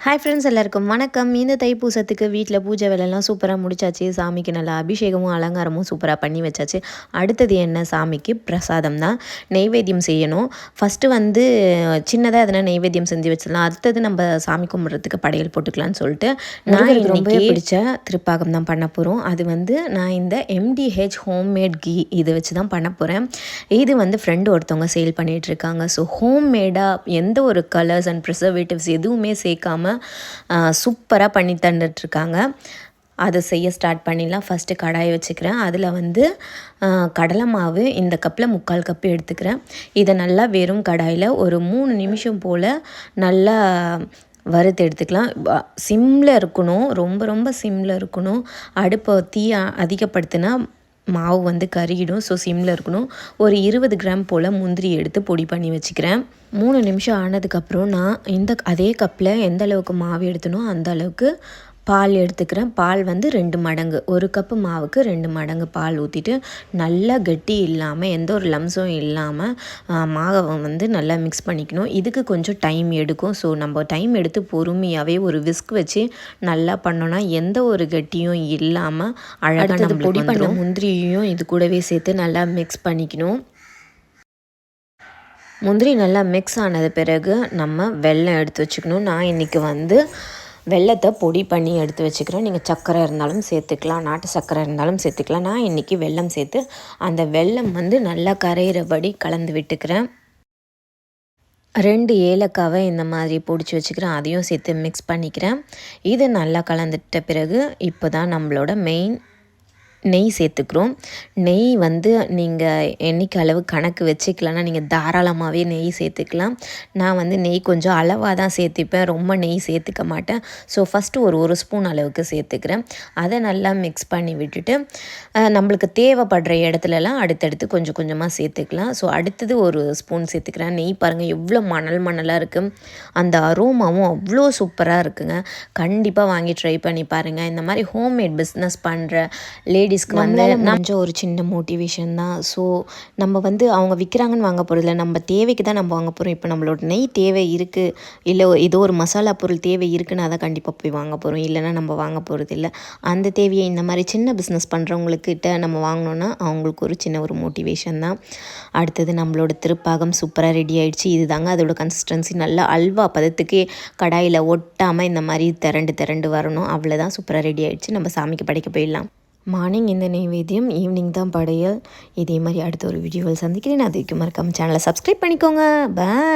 Hi friends, எல்லாருக்கும் வணக்கம். இந்த தைப்பூசத்துக்கு வீட்டில் பூஜை வேலையெல்லாம் சூப்பராக முடிச்சாச்சு. சாமிக்கு நல்லா அபிஷேகமும் அலங்காரமும் சூப்பராக பண்ணி வச்சாச்சு. அடுத்தது என்ன, சாமிக்கு பிரசாதம் தான், நெய்வேத்தியம் செய்யணும். ஃபஸ்ட்டு வந்து சின்னதாக எதனா நெய்வேத்தியம் செஞ்சு வச்சிடலாம். அடுத்தது நம்ம சாமி கும்பிட்றதுக்கு படையல் போட்டுக்கலான்னு சொல்லிட்டு நான் எனக்கு ரொம்பவே பிடிச்ச திருப்பாகம் தான் பண்ண போகிறோம். அது வந்து நான் இந்த MDH ஹோம்மேட் கீ இதை வச்சு தான் பண்ண போகிறேன். இது வந்து ஃப்ரெண்டு ஒருத்தவங்க சேல் பண்ணிகிட்ருக்காங்க. ஸோ ஹோம்மேடாக எந்த ஒரு கலர்ஸ் அண்ட் ப்ரிசர்வேட்டிவ்ஸ் எதுவுமே சேர்க்காம சூப்பராக பண்ணி தந்துட்டுருக்காங்க. அதை செய்ய ஸ்டார்ட் பண்ணிடலாம். ஃபஸ்ட்டு கடாயை வச்சுக்கிறேன். அதில் வந்து கடலை மாவு இந்த கப்பில் 3/4 கப்பு எடுத்துக்கிறேன். இதை நல்லா வெறும் கடாயில் ஒரு 3 நிமிஷம் போல் நல்லா வறுத்து எடுத்துக்கலாம். சிம்மில் இருக்கணும், ரொம்ப ரொம்ப சிம்மில் இருக்கணும். அடுப்பை தீயை அதிகப்படுத்தினா மாவு வந்து கருகிடும். ஸோ சிம்மில் இருக்கணும். ஒரு 20 கிராம் போல் முந்திரி எடுத்து பொடி பண்ணி வச்சுக்கிறேன். 3 நிமிஷம் ஆனதுக்கப்புறம் நான் அதே கப்பில் எந்த அளவுக்கு மாவு எடுத்தனோ அந்த அளவுக்கு பால் எடுத்துக்கிறேன். பால் வந்து 2 மடங்கு, 1 கப்பு மாவுக்கு 2 மடங்கு பால் ஊற்றிட்டு நல்லா கெட்டி இல்லாமல் எந்த ஒரு லம்ஸும் இல்லாமல் மாவை வந்து நல்லா மிக்ஸ் பண்ணிக்கணும். இதுக்கு கொஞ்சம் டைம் எடுக்கும். ஸோ நம்ம டைம் எடுத்து பொறுமையாகவே ஒரு விஸ்க் வச்சு நல்லா பண்ணோன்னா எந்த ஒரு கெட்டியும் இல்லாமல் அழகாக நம்ம பொடி பண்ண முந்திரியையும் இது கூடவே சேர்த்து நல்லா மிக்ஸ் பண்ணிக்கணும். முந்திரி நல்லா மிக்ஸ் ஆனது பிறகு நம்ம வெல்லம் எடுத்து வச்சுக்கணும். நான் இன்றைக்கி வந்து வெல்லத்தை பொடி பண்ணி எடுத்து வச்சுக்கிறேன். நீங்கள் சர்க்கரை இருந்தாலும் சேர்த்துக்கலாம், நாட்டு சர்க்கரை இருந்தாலும் சேர்த்துக்கலாம். நான் இன்றைக்கி வெல்லம் சேர்த்து அந்த வெல்லம் வந்து நல்லா கரையிறபடி கலந்து விட்டுக்கிறேன். 2 ஏலக்காவை இந்த மாதிரி பொடிச்சு வச்சுக்கிறேன். அதையும் சேர்த்து மிக்ஸ் பண்ணிக்கிறேன். இது நல்லா கலந்துட்ட பிறகு இப்போ தான் நம்மளோட மெயின் நெய் சேர்த்துக்கிறோம். நெய் வந்து நீங்கள் என்றைக்கு அளவு கணக்கு வச்சுக்கலன்னா நீங்கள் தாராளமாகவே நெய் சேர்த்துக்கலாம். நான் வந்து நெய் கொஞ்சம் அளவாக தான் சேர்த்துப்பேன், ரொம்ப நெய் சேர்த்துக்க மாட்டேன். ஸோ ஃபஸ்ட்டு ஒரு ஸ்பூன் அளவுக்கு சேர்த்துக்கிறேன். அதை நல்லா மிக்ஸ் பண்ணி விட்டுட்டு நம்மளுக்கு தேவைப்படுற இடத்துலலாம் அடுத்தடுத்து கொஞ்சம் கொஞ்சமாக சேர்த்துக்கலாம். ஸோ அடுத்தது 1 ஸ்பூன் சேர்த்துக்கிறேன். நெய் பாருங்கள் எவ்வளோ மணலாக இருக்குது. அந்த அரோமாவும் அவ்வளோ சூப்பராக இருக்குங்க. கண்டிப்பாக வாங்கி ட்ரை பண்ணி பாருங்கள். இந்த மாதிரி ஹோம்மேட் பிஸ்னஸ் பண்ணுற லேடிஸ்க்கு வந்து கொஞ்சம் ஒரு சின்ன மோட்டிவேஷன் தான். ஸோ நம்ம வந்து அவங்க விற்கிறாங்கன்னு வாங்க போகிறதில்ல, நம்ம தேவைக்கு தான் நம்ம வாங்க போகிறோம். இப்போ நம்மளோட நெய் தேவை இருக்குது, இல்லை ஏதோ ஒரு மசாலா பொருள் தேவை இருக்குன்னு அதை கண்டிப்பாக போய் வாங்க போகிறோம், இல்லைன்னா நம்ம வாங்க போகிறது இல்லை. அந்த தேவையை இந்த மாதிரி சின்ன பிஸ்னஸ் பண்ணுறவங்கக்கிட்ட நம்ம வாங்கினோன்னா அவங்களுக்கு ஒரு சின்ன ஒரு மோட்டிவேஷன் தான். அடுத்தது நம்மளோட திருப்பாகம் சூப்பராக ரெடி ஆகிடுச்சு. இது தாங்க அதோட கன்சிஸ்டன்சி. நல்லா அல்வா பதத்துக்கு கடாயில் ஒட்டாமல் இந்த மாதிரி திரண்டு வரணும். அவ்வளோதான், சூப்பராக ரெடி ஆகிடுச்சு. நம்ம சாமிக்கு படைக்க போயிடலாம். மார்னிங் இந்த நெய்வேத்தியம், ஈவினிங் தான் படையல். இதே மாதிரி அடுத்த ஒரு வீடியோவில் சந்திக்கிறேன். அதுக்கு மறக்காமல் சேனலை சப்ஸ்கிரைப் பண்ணிக்கோங்க. பாய்.